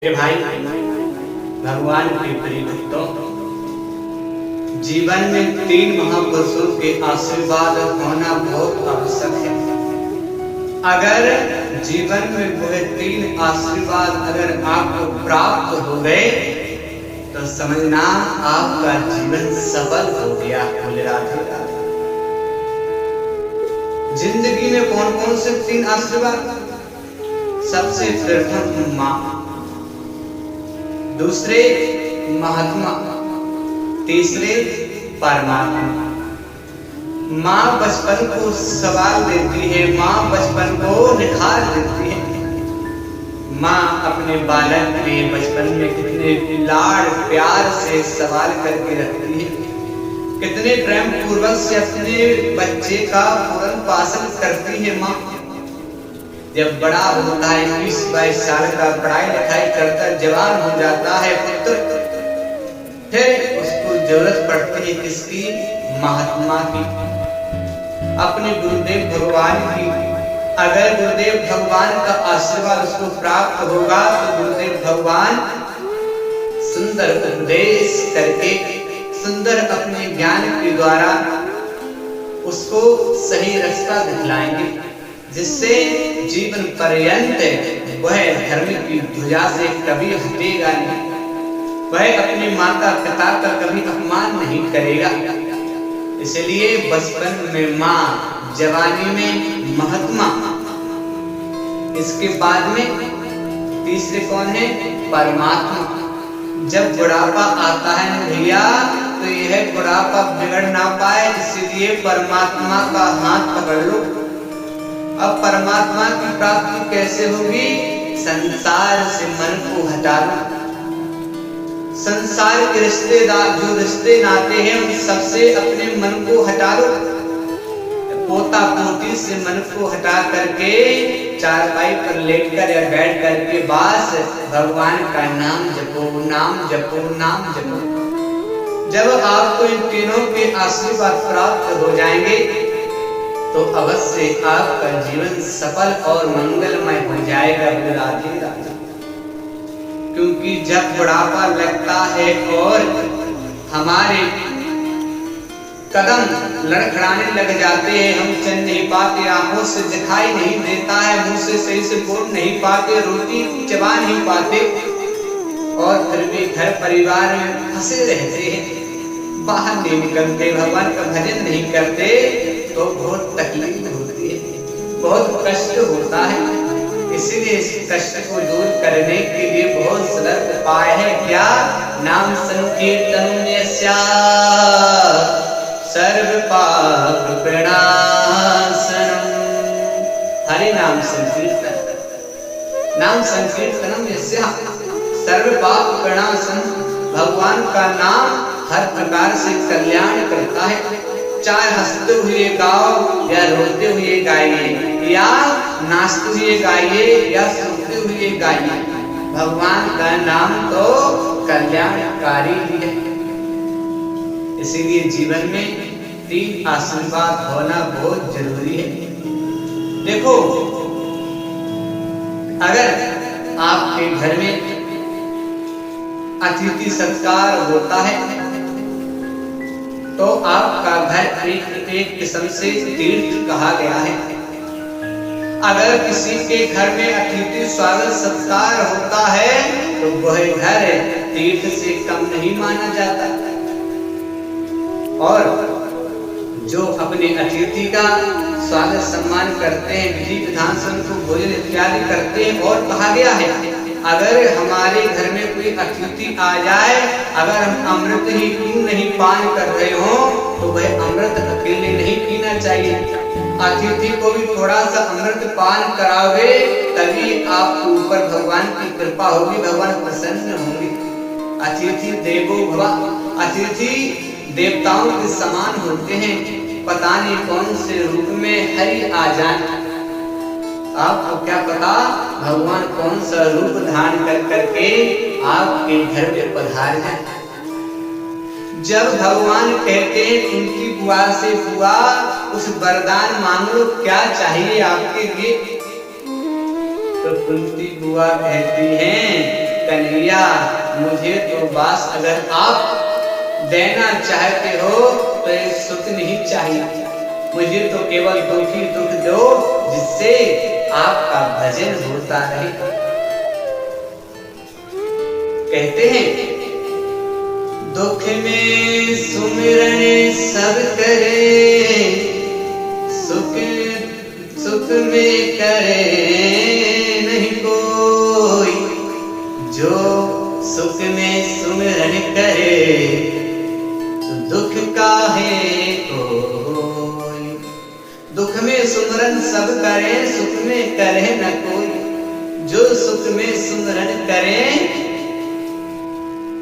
मेरे भाई भगवान के प्रिय भक्तों, जीवन में 3 महापुरुषों के आशीर्वाद होना बहुत आवश्यक है। अगर जीवन में वह 3 आशीर्वाद अगर आपको प्राप्त हो गए तो समझना आपका जीवन सफल हो गया। बोले राधे राधे। जिंदगी में कौन कौन से 3 आशीर्वाद? सबसे प्रथम माँ, दूसरे महात्मा, तीसरे परमात्मा। माँ बचपन को सवाल देती है, माँ बचपन को निखार देती है। माँ अपने बालक के बचपन में कितने लाड़ प्यार से सवाल करके रखती है, कितने प्रेम पूर्वक से अपने बच्चे का पूर्ण पालन करती है। माँ जब बड़ा होता है, 21-22 साल का, पढ़ाई लिखाई करता जवान हो जाता है पुत्र, फिर उसको जरूरत पड़ती है किसकी? महात्मा की, अपने गुरुदेव भगवान की। अगर गुरुदेव भगवान का आशीर्वाद उसको प्राप्त होगा तो गुरुदेव भगवान सुंदर उपदेश करके, सुंदर अपने ज्ञान के द्वारा उसको सही रास्ता दिखलाएंगे, जिससे जीवन पर्यंत वह धर्म की ध्वजा से कभी हटेगा नहीं, वह अपने माता पिता का कभी अपमान नहीं करेगा। इसलिए बचपन में माँ, जवानी में महात्मा, इसके बाद में तीसरे कौन है? परमात्मा। जब बुढ़ापा आता है ना भैया, तो यह बुढ़ापा बिगड़ ना पाए, इसलिए परमात्मा का हाथ पकड़ लो। अब परमात्मा की प्राप्ति कैसे होगी? संसार से मन को हटा लो। संसार के रिश्तेदार, जो रिश्ते नाते हैं, उन सबसे अपने मन को हटा लो। पोता पोती से मन को हटा करके चारपाई पर लेटकर या बैठ करके बस भगवान का नाम जपो, नाम जपो, नाम जपो। जब आपको इन तीनों के आशीर्वाद प्राप्त हो जाएंगे तो अवश्य आपका जीवन सफल और मंगलमय हो जाएगा। राधे राधे। क्योंकि जब बुढ़ापा लगता है और हमारे कदम लड़खड़ाने लग जाते हैं, हम चल नहीं पाते, आंखों से दिखाई नहीं देता है, मुंह से सही से बोल नहीं पाते, रोटी चबा नहीं पाते, और फिर भी घर परिवार में फंसे रहते हैं, बाहर नहीं निकलते, भगवान का भजन नहीं करते, तो बहुत तकलीफ होती है, बहुत कष्ट होता है। इसीलिए इस कष्ट को दूर करने के लिए बहुत सरल उपाय है। क्या? नाम संकीर्तन सर्व पाप प्रणाशनम। हरि नाम संकीर्तन, नाम संकीर्तनम यस्या सर्व पाप प्रणाशनम। भगवान का नाम हर प्रकार से कल्याण करता है। चाहे हंसते हुए गाओ या रोते हुए गाइए, या नाचते हुए गाइए या सोते हुए गाइए, भगवान का नाम तो कल्याणकारी ही है। इसीलिए जीवन में 3 आशीर्वाद होना बहुत जरूरी है। देखो, अगर आपके घर में अतिथि सत्कार होता है तो आपका घर एक किस्म से तीर्थ कहा गया है। अगर किसी के घर में अतिथि स्वागत सत्कार होता है तो वह घर तीर्थ से कम नहीं माना जाता। और जो अपने अतिथि का स्वागत सम्मान करते हैं, विधि विधान से उनको भोजन इत्यादि करते हैं, और कहा गया है अगर हमारे घर में कोई अतिथि आ जाए, अगर हम अमृत ही क्यों नहीं पान कर रहे हो तो वह अमृत अकेले नहीं पीना चाहिए। अतिथि को भी थोड़ा सा अमृत पान कराओगे, तभी आपके ऊपर भगवान की कृपा होगी, भगवान प्रसन्न होंगे। अतिथि देवो भव। अतिथि देवताओं के समान होते हैं। पता नहीं कौन से रूप में हरि आ जाए, आपको क्या पता भगवान कौन सा रूप धारण कर करके आपके घर में पधार जाए। जब भगवान कहते हैं उनकी बुआ से, बुआ उस वरदान मांगो, क्या चाहिए आपके लिए? तो कुंती बुआ कहती हैं भैया मुझे तो बस अगर आप देना चाहते हो तो ये सुख नहीं चाहिए, मुझे तो केवल दुख ही दुख दो जिससे आपका भजन होता रहे। कहते हैं दुख में सुमिरन सब करे, सुख सुख में करे नहीं कोई, जो सुख में सुमिरन करे तो दुख काहे कोई। दुख में सुमिरन सब करे, सुख में करे न कोई, जो सुख में सुमिरन करे।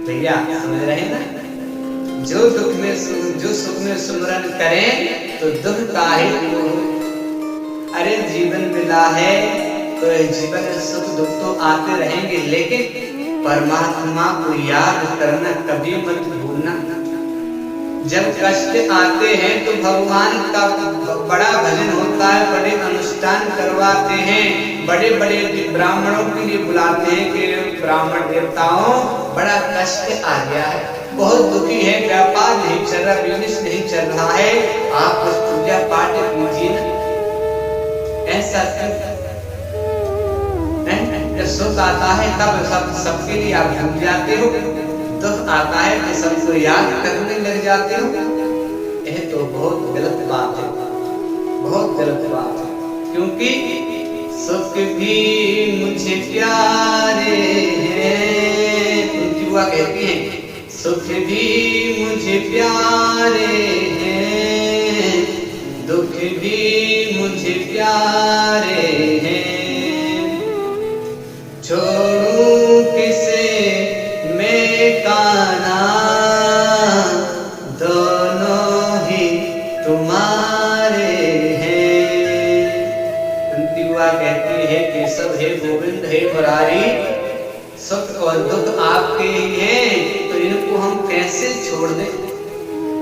भैया समझ रहे ना, जो दुख में जो सुख में सुमिरन करें तो दुख काहे कोई। अरे जीवन मिला है तो जीवन में सुख दुख तो आते रहेंगे, लेकिन परमात्मा को याद करना कभी मत भूलना। जब कष्ट आते हैं तो भगवान का बड़ा भजन होता है, बड़े अनुष्ठान करवाते हैं, बड़े बड़े ब्राह्मणों के लिए बुलाते हैं कि ब्राह्मण देवताओं बड़ा कष्ट आ गया है, बहुत दुखी है, व्यापार नहीं चल रहा, बिजनेस नहीं चल रहा है, आप कुछ पूजा पाठ कीजिए ना। ऐसा सुख आता है तब सबके लिए आप भूल जाते हो, दुख आता है कि सबको याद करने लग जाते हो। यह तो बहुत गलत बात है, बहुत गलत बात है, क्योंकि सुख भी मुझे प्यारे हैं। उनकी बुआ कहती हैं सुख भी मुझे प्यारे हैं, दुख भी मुझे प्यारे हैं, छोड़ूं किसे मैं काना, दोनों ही तुम्हारे हैं। कुंती बुआ कहती है कि सब हे गोविंद हे मुरारी, सुख और दुख आपके ही हैं, तो इनको हम कैसे छोड़ दें,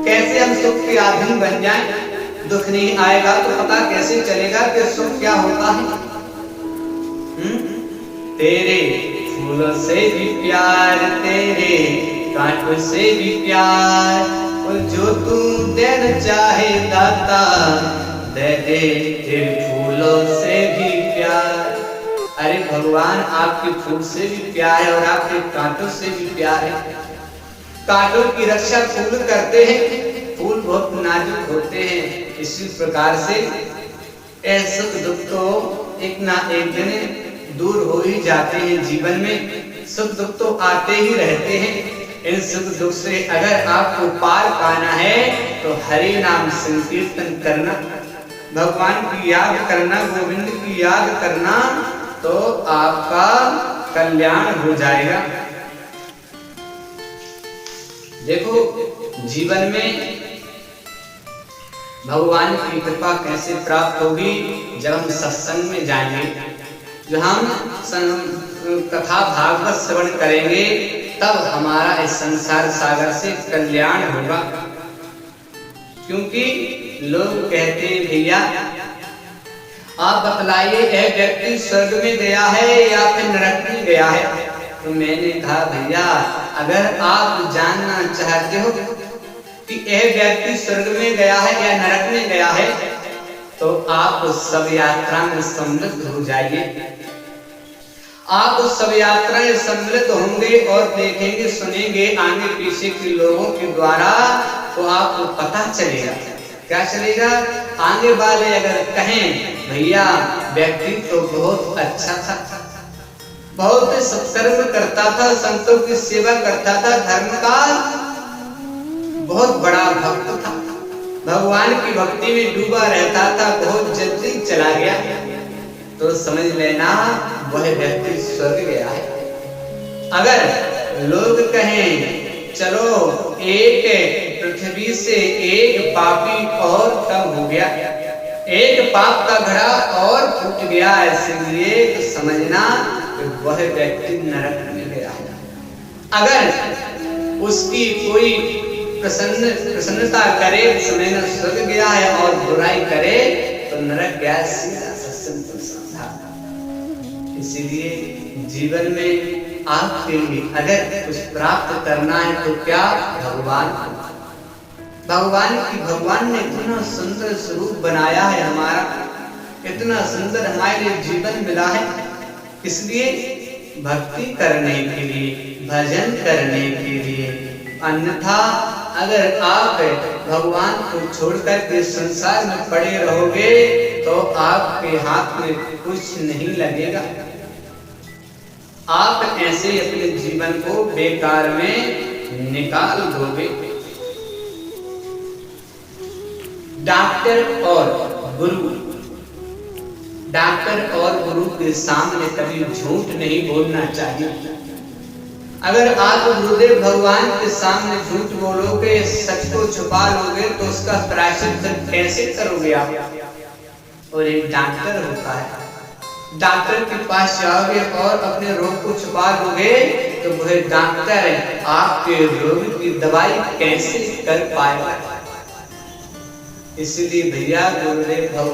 कैसे हम सुख के आधीन बन जाएं। दुख नहीं आएगा तो पता कैसे चलेगा कि सुख क्या होता है। तेरे फूलों से भी प्यार, तेरे कांटों से भी प्यार, और जो तू देना चाहे दाता दे दे, तेरे फूलों से भी प्यार। अरे भगवान आपके फूल से भी प्यार है और आपके कांटों से भी प्यार है। कांटों की रक्षा फूल करते हैं, फूल बहुत नाजुक होते हैं। इसी प्रकार से सुख दुख तो एक ना एक दिन दूर हो ही जाते हैं। जीवन में सुख दुख तो आते ही रहते हैं। इन सुख दुख से अगर आपको पार पाना है तो हरि नाम संकीर्तन करना, भगवान की याद करना, गोविंद की याद करना, तो आपका कल्याण हो जाएगा। देखो जीवन में भगवान की कृपा कैसे प्राप्त होगी, जब हम सत्संग में जाएंगे, जो हम कथा भागवत श्रवण करेंगे, तब हमारा इस संसार सागर से कल्याण होगा। क्योंकि लोग कहते हैं भैया आप बतलाइए यह व्यक्ति स्वर्ग में गया है या फिर नरक में गया है। तो मैंने कहा भैया अगर आप जानना चाहते हो कि यह व्यक्ति स्वर्ग में गया है या नरक में गया है, तो आप सब यात्रा में सम्मिलित हो जाइए। आप उस सब यात्रा में सम्मिलित होंगे और देखेंगे सुनेंगे आगे पीछे के लोगों के द्वारा, तो आपको पता चलेगा। क्या चलेगा? आगे वाले अगर कहें भैया व्यक्ति तो बहुत अच्छा था, बहुत सत्कर्म करता था, संतों की सेवा करता था, धर्म का बहुत बड़ा भक्त था, भगवान की भक्ति में डूबा रहता था, बहुत जल्दी चला गया, तो समझ लेना वह व्यक्ति स्वर्ग गया है। अगर लोग कहें चलो एक पृथ्वी से एक पापी और कम हो गया, एक पाप का घड़ा और फूट गया, इसलिए तो समझना कि वह व्यक्ति नरक में गया है। अगर उसकी कोई प्रसन्नता करे समझना स्वर्ग गया है, और बुराई करे तो नरक गया, सीधा सत्संग तो समझा। इसीलिए जीवन में आपके लिए अगर कुछ प्राप्त करना है तो क्या भगवान ने इतना सुंदर स्वरूप बनाया है हमारा, इतना सुंदर हमारे लिए जीवन मिला है, इसलिए भक्ति करने के लिए, भजन करने के लिए। अन्यथा अगर आप भगवान को छोड़कर के संसार में पड़े रहोगे तो आपके हाथ में कुछ नहीं लगेगा। आप ऐसे अपने जीवन को बेकार में निकाल दोगे। डॉक्टर और गुरु के सामने कभी झूठ नहीं बोलना चाहिए। अगर आप गुरुदेव भगवान के सामने झूठ बोलोगे, सच को छुपा लोगे तो उसका प्रायश्चित कैसे करोगे आप? और एक डॉक्टर होता है, डॉक्टर के पास जाओगे और अपने रोग को छुपा लोगे तो वह डॉक्टर आपके रोग की दवाई कैसे कर पाएगा? इसलिए भैया गुरुदेव